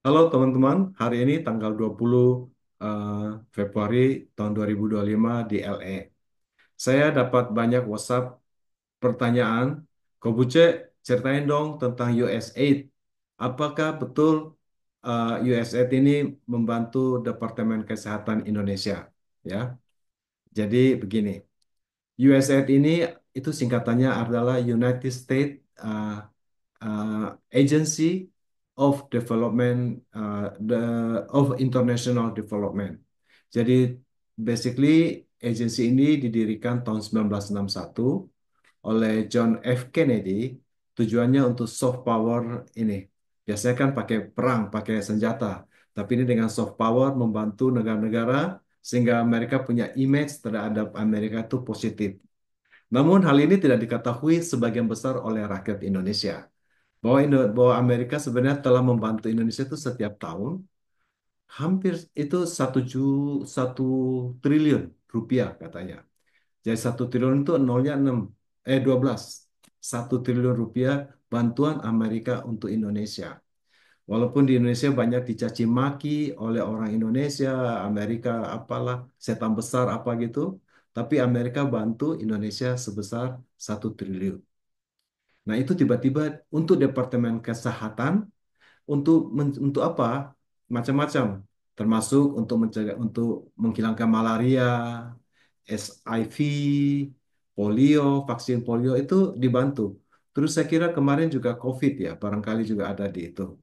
Halo teman-teman, hari ini tanggal 20 eh, Februari tahun 2025 di LA. Saya dapat banyak WhatsApp pertanyaan, Kobuce, ceritain dong tentang USAID. Apakah betul USAID ini membantu Departemen Kesehatan Indonesia? Ya, jadi begini, USAID ini itu singkatannya adalah United States Agency of Development, of International Development. Jadi basically agensi ini didirikan tahun 1961 oleh John F. Kennedy. Tujuannya untuk soft power ini. Biasanya kan pakai perang, pakai senjata. Tapi ini dengan soft power membantu negara-negara sehingga mereka punya image terhadap Amerika itu positif. Namun hal ini tidak diketahui sebagian besar oleh rakyat Indonesia bahwa Amerika sebenarnya telah membantu Indonesia itu setiap tahun hampir itu 1 triliun rupiah katanya. Jadi 1 triliun itu nolnya 6, 12. 1 triliun rupiah bantuan Amerika untuk Indonesia. Walaupun di Indonesia banyak dicaci maki oleh orang Indonesia, Amerika apalah, setan besar apa gitu, tapi Amerika bantu Indonesia sebesar 1 triliun. Nah itu tiba-tiba untuk Departemen Kesehatan untuk apa? Macam-macam, termasuk untuk mencegah untuk menghilangkan malaria, HIV, polio, vaksin polio itu dibantu. Terus saya kira kemarin juga COVID ya, barangkali juga ada di itu.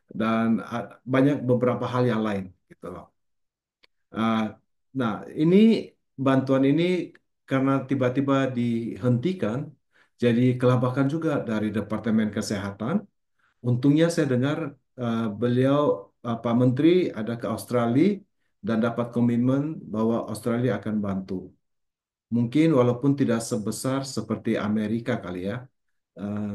Dan banyak beberapa hal yang lain gitu loh. Ah, nah, ini bantuan ini karena tiba-tiba dihentikan, jadi kelabakan juga dari Departemen Kesehatan. Untungnya saya dengar beliau Pak Menteri ada ke Australia dan dapat komitmen bahwa Australia akan bantu. Mungkin walaupun tidak sebesar seperti Amerika kali ya.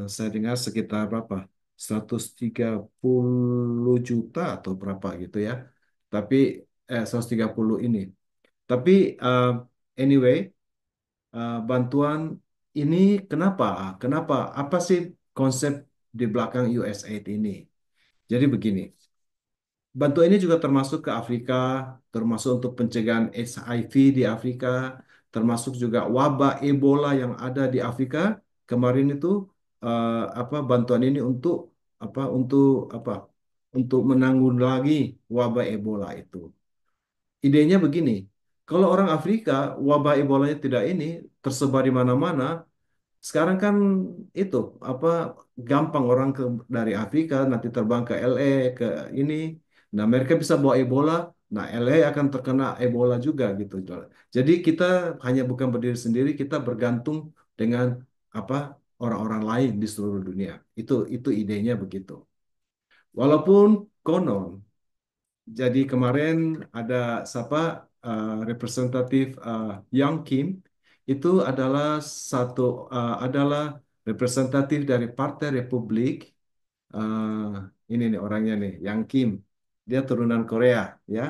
Saya dengar sekitar berapa? 130 juta atau berapa gitu ya. Tapi 130 ini. Tapi anyway, bantuan ini kenapa? Kenapa? Apa sih konsep di belakang USAID ini? Jadi begini, bantuan ini juga termasuk ke Afrika, termasuk untuk pencegahan HIV di Afrika, termasuk juga wabah Ebola yang ada di Afrika. Kemarin itu bantuan ini untuk apa? Untuk apa? Untuk menanggulangi wabah Ebola itu. Idenya begini, kalau orang Afrika wabah Ebolanya tidak ini tersebar di mana-mana, sekarang kan itu apa gampang orang dari Afrika nanti terbang ke LA ke ini. Nah, mereka bisa bawa Ebola. Nah, LA akan terkena Ebola juga gitu. Jadi kita hanya bukan berdiri sendiri, kita bergantung dengan apa orang-orang lain di seluruh dunia. Itu idenya begitu. Walaupun konon jadi kemarin ada siapa representatif Yang Kim itu adalah satu adalah representatif dari Partai Republik. eh, ini nih orangnya nih, Yang Kim. Dia turunan Korea ya.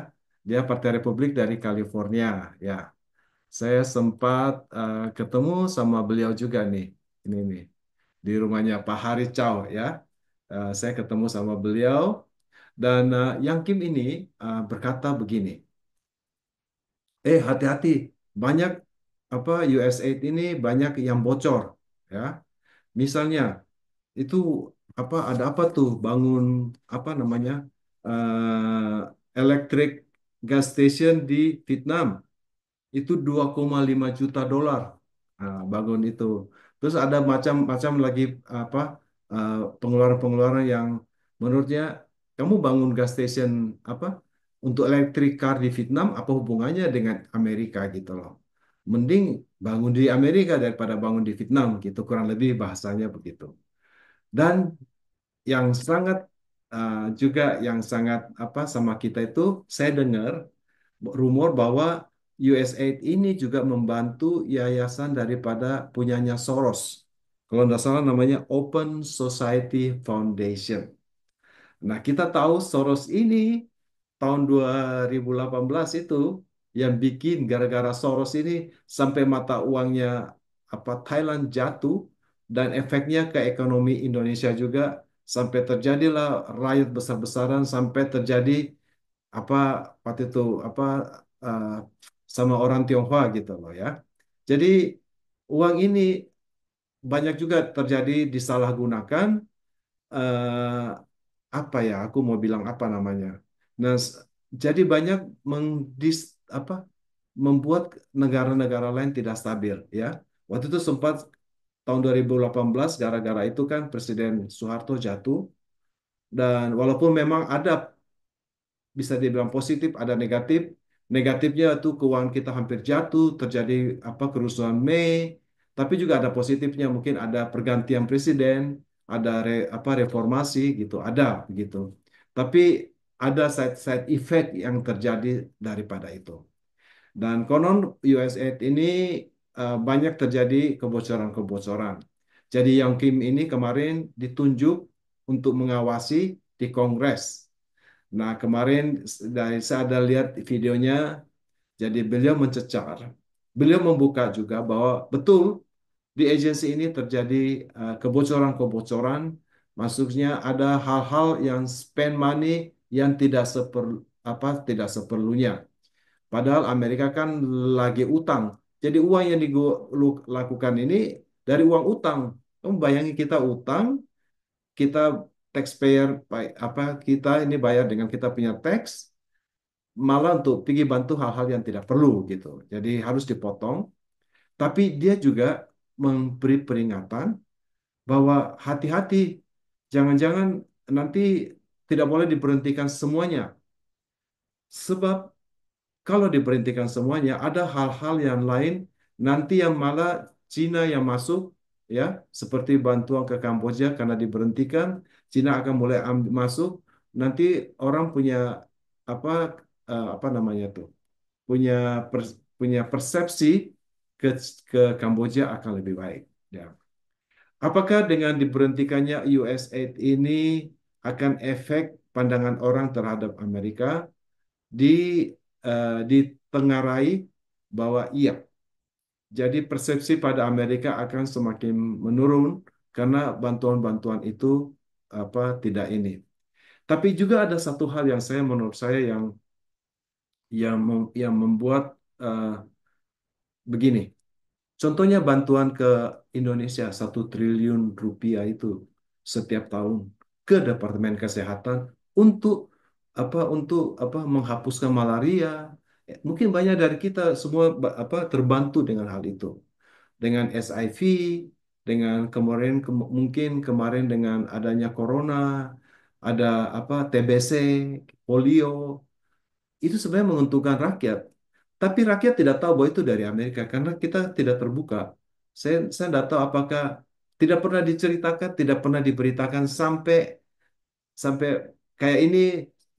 Dia Partai Republik dari California ya. Saya sempat ketemu sama beliau juga nih. Ini nih di rumahnya Pak Hari Chow ya. Saya ketemu sama beliau dan Yang Kim ini berkata begini, hati-hati, banyak apa USAID ini banyak yang bocor, ya. Misalnya itu ada apa tuh bangun apa namanya electric gas station di Vietnam itu 2,5 juta dolar. Nah, bangun itu. Terus ada macam-macam lagi apa pengeluaran-pengeluaran yang menurutnya kamu bangun gas station apa untuk electric car di Vietnam apa hubungannya dengan Amerika gitu loh. Mending bangun di Amerika daripada bangun di Vietnam gitu kurang lebih bahasanya begitu. Dan yang sangat juga yang sangat apa sama kita itu saya dengar rumor bahwa USAID ini juga membantu yayasan daripada punyanya Soros. Kalau tidak salah namanya Open Society Foundation. Nah, kita tahu Soros ini tahun 2018 itu yang bikin gara-gara Soros ini sampai mata uangnya Thailand jatuh dan efeknya ke ekonomi Indonesia juga sampai terjadilah riot besar-besaran, sampai terjadi apa waktu itu apa eh, sama orang Tionghoa gitu loh ya. Jadi uang ini banyak juga terjadi disalahgunakan. eh, Apa ya? Aku mau bilang apa namanya? Nah, jadi banyak mengdis apa membuat negara-negara lain tidak stabil ya. Waktu itu sempat tahun 2018 gara-gara itu kan Presiden Soeharto jatuh, dan walaupun memang ada bisa dibilang positif, ada negatif. Negatifnya itu keuangan kita hampir jatuh, terjadi apa kerusuhan Mei, tapi juga ada positifnya, mungkin ada pergantian presiden, ada apa reformasi gitu, ada begitu. Tapi ada side effect yang terjadi daripada itu. Dan konon USAID ini banyak terjadi kebocoran-kebocoran. Jadi yang Kim ini kemarin ditunjuk untuk mengawasi di Kongres. Nah, kemarin saya ada lihat videonya, jadi beliau mencecar. Beliau membuka juga bahwa betul di agensi ini terjadi kebocoran-kebocoran, maksudnya ada hal-hal yang spend money yang tidak seperlunya. Padahal Amerika kan lagi utang. Jadi uang yang dilakukan ini dari uang utang. Kamu bayangin kita utang, kita taxpayer apa kita ini bayar dengan kita punya tax, malah untuk pergi bantu hal-hal yang tidak perlu gitu. Jadi harus dipotong. Tapi dia juga memberi peringatan bahwa hati-hati, jangan-jangan nanti tidak boleh diberhentikan semuanya. Sebab kalau diberhentikan semuanya, ada hal-hal yang lain nanti yang malah Cina yang masuk, ya, seperti bantuan ke Kamboja karena diberhentikan, Cina akan mulai masuk. Nanti orang punya apa apa namanya tuh, punya punya persepsi ke Kamboja akan lebih baik. Ya. Apakah dengan diberhentikannya USAID ini akan efek pandangan orang terhadap Amerika di ditengarai bahwa iya, jadi persepsi pada Amerika akan semakin menurun karena bantuan-bantuan itu apa tidak ini. Tapi juga ada satu hal yang menurut saya yang membuat begini. Contohnya bantuan ke Indonesia 1 triliun rupiah itu setiap tahun ke Departemen Kesehatan untuk untuk menghapuskan malaria. Mungkin banyak dari kita semua terbantu dengan hal itu. Dengan SIV, dengan kemarin mungkin kemarin dengan adanya corona, ada apa TBC, polio, itu sebenarnya menguntungkan rakyat. Tapi rakyat tidak tahu bahwa itu dari Amerika karena kita tidak terbuka. Saya tidak tahu apakah tidak pernah diceritakan, tidak pernah diberitakan sampai sampai kayak ini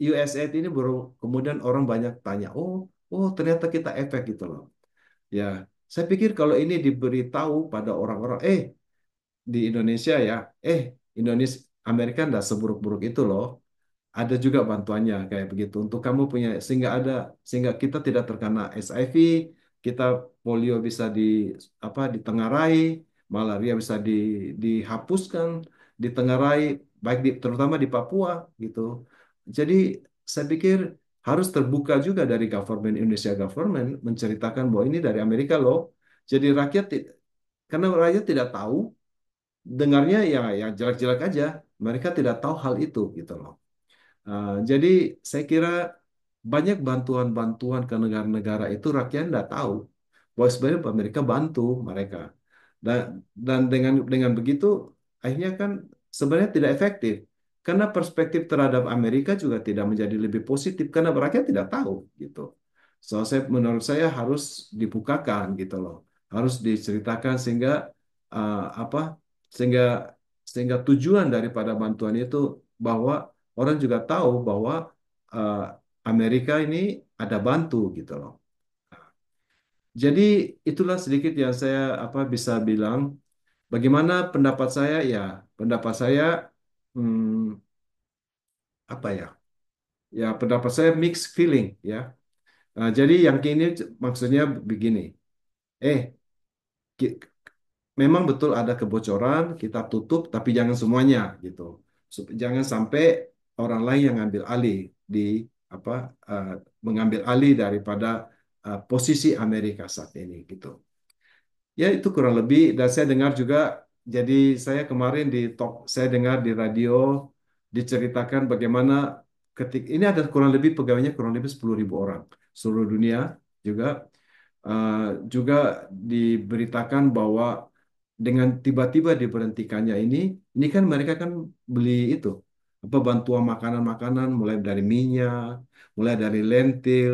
USAID ini baru kemudian orang banyak tanya, oh, oh ternyata kita efek gitu loh. Ya, saya pikir kalau ini diberitahu pada orang-orang, di Indonesia ya, Indonesia Amerika tidak seburuk-buruk itu loh, ada juga bantuannya kayak begitu untuk kamu punya sehingga kita tidak terkena SIV, kita polio bisa ditengarai, malaria bisa dihapuskan, ditengarai baik terutama di Papua gitu. Jadi saya pikir harus terbuka juga dari government Indonesia government menceritakan bahwa ini dari Amerika loh. Jadi karena rakyat tidak tahu, dengarnya ya jelek-jelek aja. Mereka tidak tahu hal itu gitu loh. Jadi saya kira banyak bantuan-bantuan ke negara-negara itu rakyat tidak tahu bahwa sebenarnya Amerika bantu mereka. Dan dengan begitu akhirnya kan sebenarnya tidak efektif karena perspektif terhadap Amerika juga tidak menjadi lebih positif karena rakyat tidak tahu gitu. Menurut saya harus dibukakan gitu loh, harus diceritakan sehingga uh, apa sehingga sehingga tujuan daripada bantuan itu bahwa orang juga tahu bahwa uh, Amerika ini ada bantu gitu loh. Jadi itulah sedikit yang saya bisa bilang. Bagaimana pendapat saya? Ya, pendapat saya hmm, apa ya? Ya, pendapat saya mixed feeling ya. Jadi yang ini maksudnya begini. Eh, ki- Memang betul ada kebocoran, kita tutup, tapi jangan semuanya gitu. Jangan sampai orang lain yang ngambil alih di apa eh, mengambil alih daripada posisi Amerika saat ini gitu. Ya itu kurang lebih dan saya dengar juga jadi saya kemarin di talk saya dengar di radio diceritakan bagaimana ini ada kurang lebih pegawainya kurang lebih 10.000 orang seluruh dunia juga. Eh, juga diberitakan bahwa dengan tiba-tiba diberhentikannya ini kan mereka kan beli itu apa bantuan makanan-makanan mulai dari minyak, mulai dari lentil,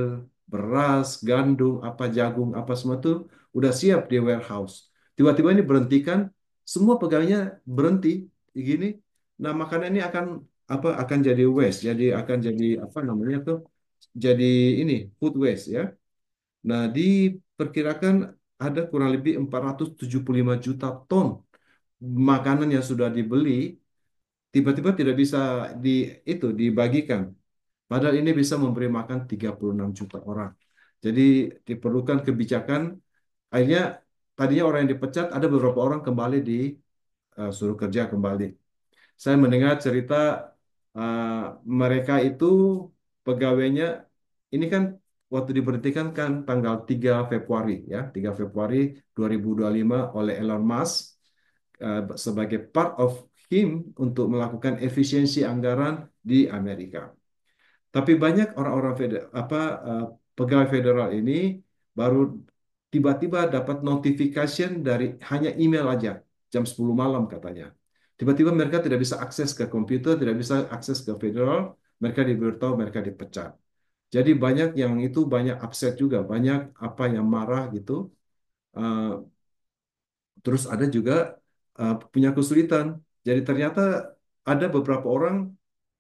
beras, gandum, apa jagung, apa semua itu udah siap di warehouse. Tiba-tiba ini berhentikan, semua pegawainya berhenti, gini. Nah, makanan ini akan jadi waste, jadi akan jadi apa namanya tuh, jadi ini food waste ya. Nah, diperkirakan ada kurang lebih 475 juta ton makanan yang sudah dibeli tiba-tiba tidak bisa di dibagikan. Padahal ini bisa memberi makan 36 juta orang. Jadi diperlukan kebijakan. Akhirnya tadinya orang yang dipecat ada beberapa orang kembali suruh kerja kembali. Saya mendengar cerita uh, mereka itu pegawainya ini kan waktu diberhentikan kan tanggal 3 Februari ya, 3 Februari 2025 oleh Elon Musk sebagai part of him untuk melakukan efisiensi anggaran di Amerika. Tapi banyak orang-orang eh, pegawai federal ini baru tiba-tiba dapat notification dari hanya email aja jam 10 malam katanya. Tiba-tiba mereka tidak bisa akses ke komputer, tidak bisa akses ke federal, mereka diberitahu mereka dipecat. Jadi banyak yang itu banyak upset juga, banyak apa yang marah gitu. Eh, Terus ada juga punya kesulitan. Jadi ternyata ada beberapa orang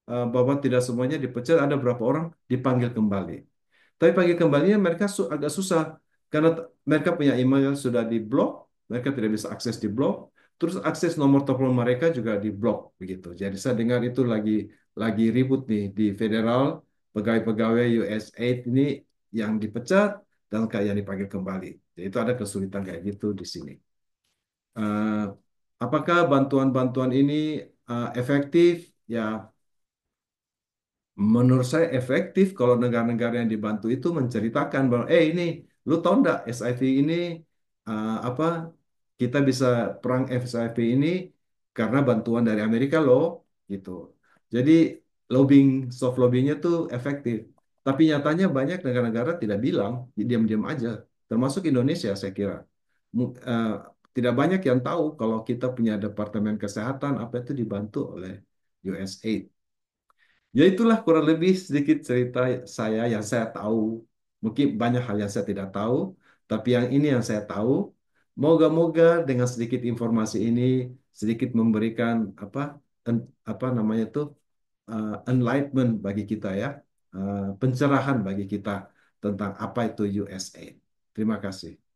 bahwa tidak semuanya dipecat, ada beberapa orang dipanggil kembali. Tapi panggil kembalinya mereka agak susah karena mereka punya email sudah diblok, mereka tidak bisa akses di blok, terus akses nomor telepon mereka juga diblok begitu. Jadi saya dengar itu lagi ribut nih di federal pegawai-pegawai USAID ini yang dipecat dan kayak yang dipanggil kembali. Jadi itu ada kesulitan kayak gitu di sini. Eh, apakah bantuan-bantuan ini efektif? Ya, menurut saya efektif kalau negara-negara yang dibantu itu menceritakan bahwa, ini, lu tahu nggak SIV ini apa? Kita bisa perang SIV ini karena bantuan dari Amerika loh, gitu. Jadi lobbying, soft lobbyingnya tuh efektif. Tapi nyatanya banyak negara-negara tidak bilang, diam-diam aja. Termasuk Indonesia, saya kira. Mu- eh, Tidak banyak yang tahu kalau kita punya Departemen Kesehatan apa itu dibantu oleh USAID. Ya itulah kurang lebih sedikit cerita saya yang saya tahu. Mungkin banyak hal yang saya tidak tahu, tapi yang ini yang saya tahu. Moga-moga dengan sedikit informasi ini sedikit memberikan apa namanya itu enlightenment bagi kita ya, pencerahan bagi kita tentang apa itu USA. Terima kasih.